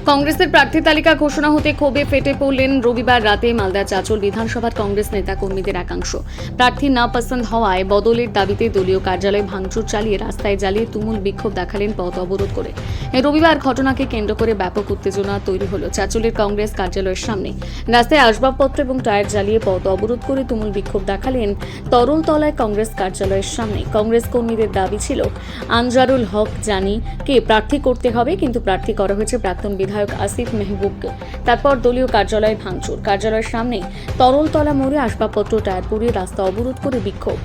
কংগ্রেসের প্রার্থী তালিকা ঘোষণা হতে ক্ষোভে ফেটে পড়লেন রবিবার রাতে মালদা চাঁচল বিধানসভার কংগ্রেস নেতা কর্মীদের একাংশ। প্রার্থী না পছন্দ হওয়ায় বদলের দাবিতে দলীয় কার্যালয় ভাঙচুর চালিয়ে রাস্তায় জ্বালিয়ে তুমুল বিক্ষোভ দেখালেন পথ অবরোধ করে। এই রবিবার ঘটনাকে কেন্দ্র করে ব্যাপক উত্তেজনা তৈরি হলো চাঁচলের কংগ্রেস কার্যালয়ের সামনে। রাস্তায় আসবাবপত্র এবং টায়ার জ্বালিয়ে পথ অবরোধ করে তুমুল বিক্ষোভ দেখালেন তরলতলায় কংগ্রেস কার্যালয়ের সামনে। কংগ্রেস কর্মীদের দাবি ছিল আনজারুল হক জানিকে প্রার্থী করতে হবে, কিন্তু প্রার্থী করা হয়েছে প্রাক্তন বিধায়ক আসিফ মেহবুবকে। তারপর দলীয় কার্যালয় ভাঙচুর, কার্যালয়ের সামনে তরলতলা মোড়ে আসবাবপত্র টায়ার পুড়িয়ে রাস্তা অবরোধ করে বিক্ষোভ।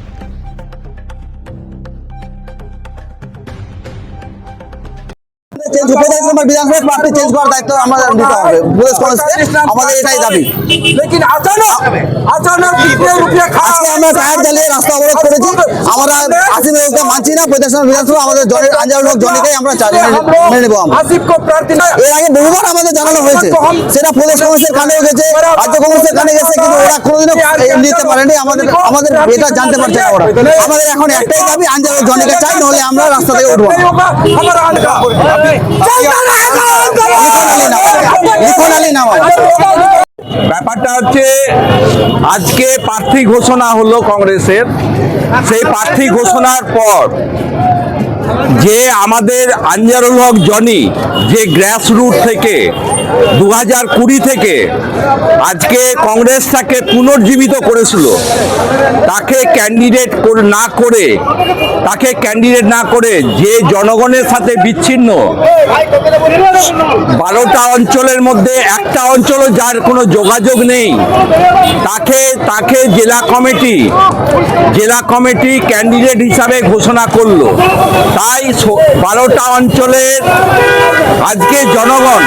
বিধানসভা প্রার্থী চেঞ্জ করার দায়িত্ব আমাদের নিতে হবে, আমাদের এটাই দাবি। আজকে আমরা টায়ার জ্বালিয়ে রাস্তা অবরোধ করেছি। আমরা আসিফ মেহবুবকে মানছি না। বিধানসভা আমাদের আনজারুল হক জনিকেই আমরা মেনে নেবো। এর আগে বহুবার আমাদের জানানো হয়েছে, সেটা প্রদেশ কংগ্রেসের কানেও গেছে, রাজ্য কংগ্রেসের কানে গেছে, কিন্তু ওরা কোনোদিনও নিতে পারেনি। আমাদের এটা জানতে পারছে না ওরা। আমাদের এখন একটাই দাবি, আনজারুল জনিকে চাই, নাহলে আমরা রাস্তা থেকে উঠবো। ব্যাপারটা হচ্ছে, আজকে প্রার্থী ঘোষণা হলো কংগ্রেসের। সেই প্রার্থী ঘোষণার পর যে আমাদের আনজারুল হক জনি যে গ্রাসরুট থেকে 2020 থেকে আজকে কংগ্রেসটাকে পুনর্জীবিত করেছিল, তাকে ক্যান্ডিডেট না করে যে জনগণের সাথে বিচ্ছিন্ন 12টা অঞ্চলের মধ্যে একটা অঞ্চলও যার কোনো যোগাযোগ নেই, তাকে জেলা কমিটি ক্যান্ডিডেট হিসাবে ঘোষণা করলো। তাই 12টা অঞ্চলের আজকে জনগণ,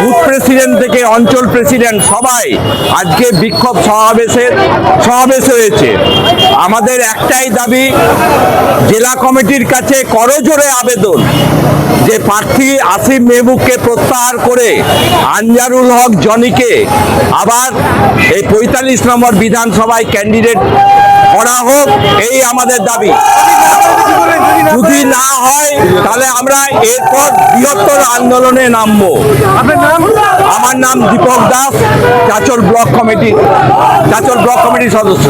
বুথ প্রেসিডেন্ট থেকে অঞ্চল প্রেসিডেন্ট সবাই আজকে বিক্ষোভ সমাবেশ হয়েছে। আমাদের একটাই দাবি, জেলা কমিটির কাছে করজোড়ে আবেদন যে প্রার্থী আসিফ মেহবুবকে প্রত্যাহার করে আনজারুল হক জনিকে আবার এই 45 নম্বর বিধানসভায় ক্যান্ডিডেট করা হোক, এই আমাদের দাবি। যদি না হয় তাহলে আমরা এরপর বৃহত্তর আন্দোলনে নামবো। আমার নাম দীপক দাস, চাঁচল ব্লক কমিটির সদস্য।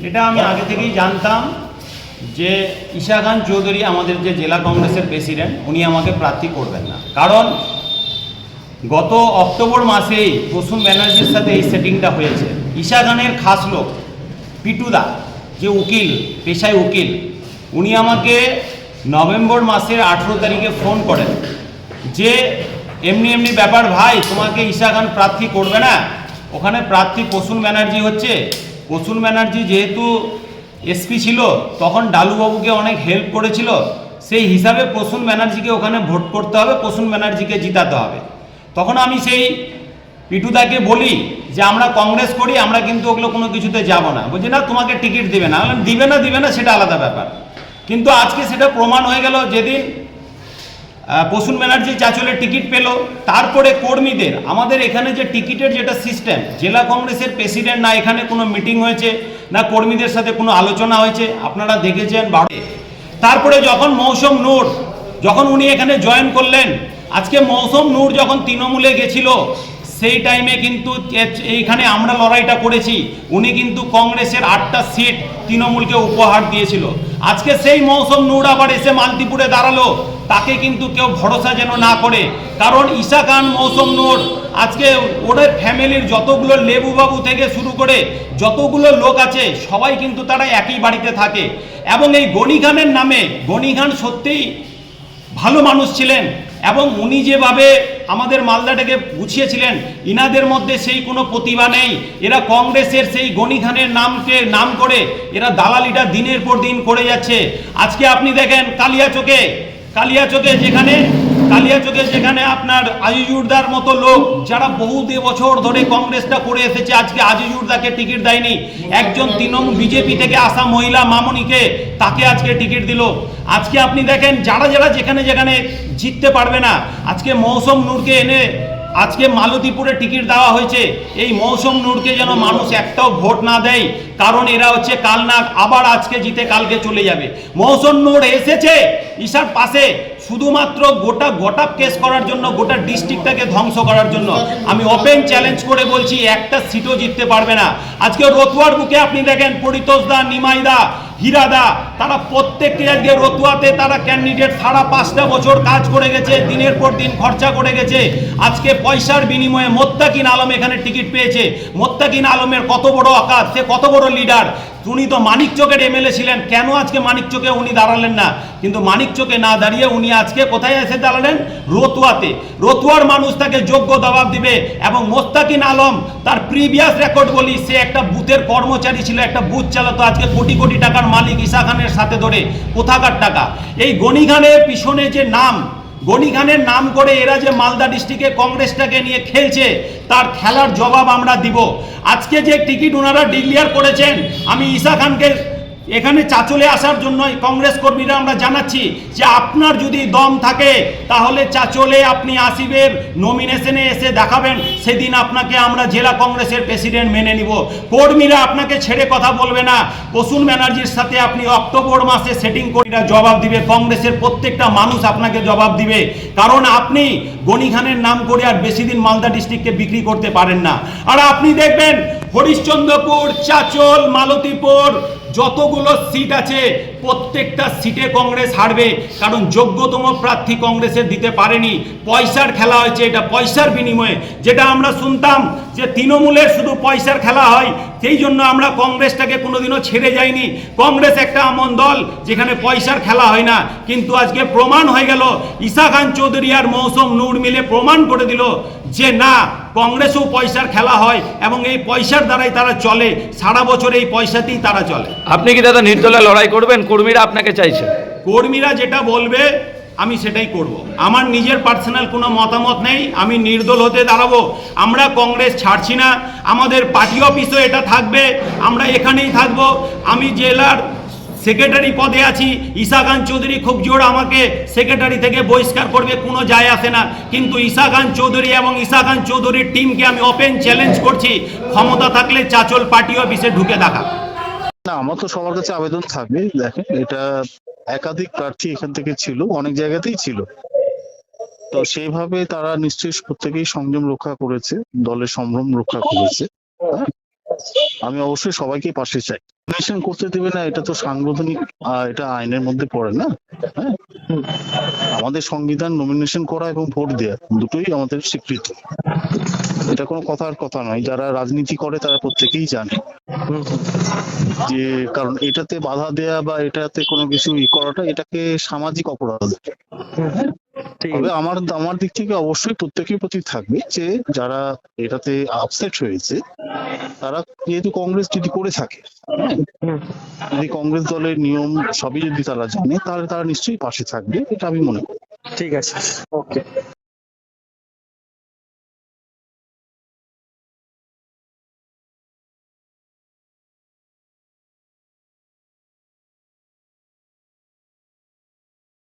এটা আমি আগে থেকেই জানতাম যে ঈশা খান চৌধুরী, আমাদের যে জেলা কংগ্রেসের প্রেসিডেন্ট, উনি আমাকে প্রার্থী করবেন না। কারণ গত অক্টোবর মাসেই প্রসূন ব্যানার্জির সাথে এই সেটিংটা হয়েছে। ঈশা খানের খাস লোক পিটুদা, যে উকিল, পেশায় উকিল, উনি আমাকে নভেম্বর মাসের 18 তারিখে ফোন করেন যে এমনি ব্যাপার ভাই, তোমাকে ঈশা খান প্রার্থী করবে না, ওখানে প্রার্থী প্রসূন ব্যানার্জি হচ্ছে। প্রসূন ব্যানার্জি যেহেতু এসপি ছিল, তখন ডালুবাবুকে অনেক হেল্প করেছিল, সেই হিসাবে প্রসূন ব্যানার্জিকে ওখানে ভোট করতে হবে, প্রসূন ব্যানার্জিকে জিতাতে হবে। তখন আমি সেই পিটুদাকে বলি যে আমরা কংগ্রেস করি, আমরা কিন্তু ওগুলো কোনো কিছুতে যাব না। বলছি না, তোমাকে টিকিট দিবে না। দিবে না সেটা আলাদা ব্যাপার, কিন্তু আজকে সেটা প্রমাণ হয়ে গেল। যেদিন প্রসূন ব্যানার্জি চাঁচলে টিকিট পেল, তারপরে কর্মীদের, আমাদের এখানে যে টিকিটের যেটা সিস্টেম, জেলা কংগ্রেসের প্রেসিডেন্ট না এখানে কোনো মিটিং হয়েছে, না কর্মীদের সাথে কোনো আলোচনা হয়েছে, আপনারা দেখেছেন। তারপরে যখন মৌসুম নূর, যখন উনি এখানে জয়েন করলেন, আজকে মৌসুম নূর যখন তৃণমূলে গেছিল, সেই টাইমে কিন্তু এইখানে আমরা লড়াইটা করেছি। উনি কিন্তু কংগ্রেসের 8টা সিট তৃণমূলকে উপহার দিয়েছিল। আজকে সেই মৌসুম নূর আবার এসে মালতীপুরে দাঁড়ালো, তাকে কিন্তু কেউ ভরসা যেন না করে। কারণ ঈশা খান, মৌসুম নূর, আজকে ওদের ফ্যামিলির যতগুলো, লেবুবাবু থেকে শুরু করে যতগুলো লোক আছে, সবাই কিন্তু তারা একই বাড়িতে থাকে। এবং এই গনি খানের নামে, গনি খান সত্যিই ভালো মানুষ ছিলেন, এবং উনি যেভাবে আমাদের মালদাটাকে গুছিয়েছিলেন, ইনাদের মধ্যে সেই কোনো প্রতিভা নেই। এরা কংগ্রেসের সেই গনি খানের নাম করে এরা দালালিটা দিনের পর দিন করে যাচ্ছে। আজকে আপনি দেখেন কালিয়াচকে যেখানে আপনার আজিজুরদার মতো লোক, যারা বহু বছর ধরে কংগ্রেসটা করে এসেছে, আজকে আজিজুরদাকে টিকিট দেয়নি। একজন তৃণমূল বিজেপি থেকে আসা মহিলা মামনিকে, তাকে আজকে টিকিট দিল। আজকে আপনি দেখেন যারা যেখানে জিততে পারবে না, আজকে মৌসুম নূরকে এনে আজকে মালতীপুরে টিকিট দেওয়া হয়েছে, এই মৌসুম নূরকে যেন মানুষ একটাও ভোট না দেয়, কারণ এরা হচ্ছে কালনাগ, আবার আজকে জিতে কালকে চলে যাবে। মৌসুম নূর এসেছে ঈশার পাশে শুধুমাত্র গোটা গোটাপ কেস করার জন্য, গোটা ডিস্ট্রিক্টটাকে ধ্বংস করার জন্য। আমি ওপেন চ্যালেঞ্জ করে বলছি, একটা সিটও জিততে পারবে না। আজকে রতুয়ার বুকে আপনি দেখেন পরিতোষ দা, নিমাই দা, হীরাদা, তারা প্রত্যেকটি আজকে রতুয়াতে তারা ক্যান্ডিডেট 5.5 বছর কাজ করে গেছে, দিনের পর দিন খরচা করে গেছে। আজকে পয়সার বিনিময়ে মোত্তাকিন আলম এখানে টিকিট পেয়েছে। মোত্তাকিন আলমের কত বড় আকার, সে কত বড় লিডার। উনি তো মানিকচকের এমএলএ ছিলেন, কেন আজকে মানিকচকে উনি দাঁড়ালেন না? কিন্তু মানিকচকে না দাঁড়িয়ে উনি আজকে কোথায় এসে দাঁড়ালেন? রতুয়াতে। রতুয়ার মানুষ তাকে যোগ্য জবাব দিবে। এবং মোস্তাকিন আলম, তার প্রিভিয়াস রেকর্ড বলি, সে একটা বুথের কর্মচারী ছিল, একটা বুথ চালাতো, আজকে কোটি কোটি টাকার মালিক ঈশা খানের সাথে ধরে। কোথাকার টাকা? এই গনি খানের পিছনে যে নাম, গনি খানের নাম করে এরা যে মালদা ডিস্ট্রিক্টে কংগ্রেসটাকে নিয়ে খেলছে, তার খেলার জবাব আমরা দিব। আজকে যে টিকিট ওনারা ডিক্লেয়ার করেছেন, আমি ঈশা খানকে এখানে চাচলে আসার জন্য কংগ্রেস কর্মীরা আমরা জানাচ্ছি যে আপনার যদি দম থাকে তাহলে চাচলে আপনি আসিফের নমিনেশনে এসে দেখাবেন, সেদিন আপনাকে আমরা জেলা কংগ্রেসের প্রেসিডেন্ট মেনে নিব। কর্মীরা আপনাকে ছেড়ে কথা বলবে না। প্রসূন ব্যানার্জির সাথে আপনি অক্টোবর মাসে সেটিং কর্মীরা জবাব দিবে, কংগ্রেসের প্রত্যেকটা মানুষ আপনাকে জবাব দিবে, কারণ আপনি গনি খানের নাম করে আর বেশি দিন মালদা ডিস্ট্রিক্টকে বিক্রি করতে পারেন না। আর আপনি দেখবেন হরিশ্চন্দ্রপুর, চাচল, মালতীপুর যতগুলো সিট আছে প্রত্যেকটা সিটে কংগ্রেস হারবে, কারণ যোগ্যতম প্রার্থী কংগ্রেসের দিতে পারেনি। পয়সার খেলা হয়েছে, এটা পয়সার বিনিময়ে। যেটা আমরা শুনতাম যে তৃণমূলের শুধু পয়সার খেলা হয়, সেই জন্য আমরা কংগ্রেসটাকে কোনোদিনও ছেড়ে যাইনি। কংগ্রেস একটা এমন দল যেখানে পয়সার খেলা হয় না, কিন্তু আজকে প্রমাণ হয়ে গেল। ঈশা খান চৌধুরী আর মৌসুম নূর মিলে প্রমাণ করে দিল যে না, কংগ্রেসও পয়সার খেলা হয় এবং এই পয়সার দ্বারাই তারা চলে, সারা বছর এই পয়সাতেই তারা চলে। আপনি কি দাদা নির্দলে লড়াই করবেন? কর্মীরা আপনাকে চাইছে। কর্মীরা যেটা বলবে আমি সেটাই করব। আমার নিজের পার্সোনাল কোনো মতামত নেই, আমি নির্দল হতে দাঁড়াবো। আমরা কংগ্রেস ছাড়ছি না, আমাদের পার্টি অফিসও এটা থাকবে, আমরা এখানেই থাকব। আমি জেলার সেক্রেটারি পদে আছি, ঈশা খান চৌধুরী খুব জোর আমাকে সেক্রেটারি থেকে বহিষ্কার করবে, কোনো যায় আসে না। কিন্তু ঈশা খান চৌধুরী এবং ঈশা খান চৌধুরীর টিমকে আমি ওপেন চ্যালেঞ্জ করছি, ক্ষমতা থাকলে চাচল পার্টি অফিসে ঢুকে দেখা। না, আমার তো সবার কাছে আবেদন থাকবে। দেখেন, এটা একাধিক প্রার্থী এখান থেকে ছিল, অনেক জায়গাতেই ছিল, তো সেইভাবে তারা নিশ্চয়ই প্রত্যেকেই সংযম রক্ষা করেছে, দলের সম্ভ্রম রক্ষা করেছে। হ্যাঁ, আমি অবশ্যই সবাইকে পাশে চাই। নমিনেশন করতে দেবে না, এটা তো সাংবিধানিক, এটা আইনের মধ্যে পড়ে না। হ্যাঁ, আমাদের সংবিধান নমিনেশন করা এবং ভোট দেওয়া দুটোই আমাদের স্বীকৃত। এটা কোনো কথার কথা নয়, যারা রাজনীতি করে তারা প্রত্যেকেই জানে যে, কারণ এটাতে বাধা দেয়া বা এটাতে কোনো কিছু করাটা, এটাকে সামাজিক অপরাধ। তবে আমার দিক থেকে অবশ্যই প্রত্যেকের প্রতি থাকবে যে যারা এটাতে আপসেট হয়েছে, তারা যেহেতু কংগ্রেস যদি করে থাকে, যদি কংগ্রেস দলের নিয়ম সবই যদি তারা জানে, তাহলে তারা নিশ্চয়ই পাশে থাকবে, এটা আমি মনে করি। ঠিক আছে, ওকে।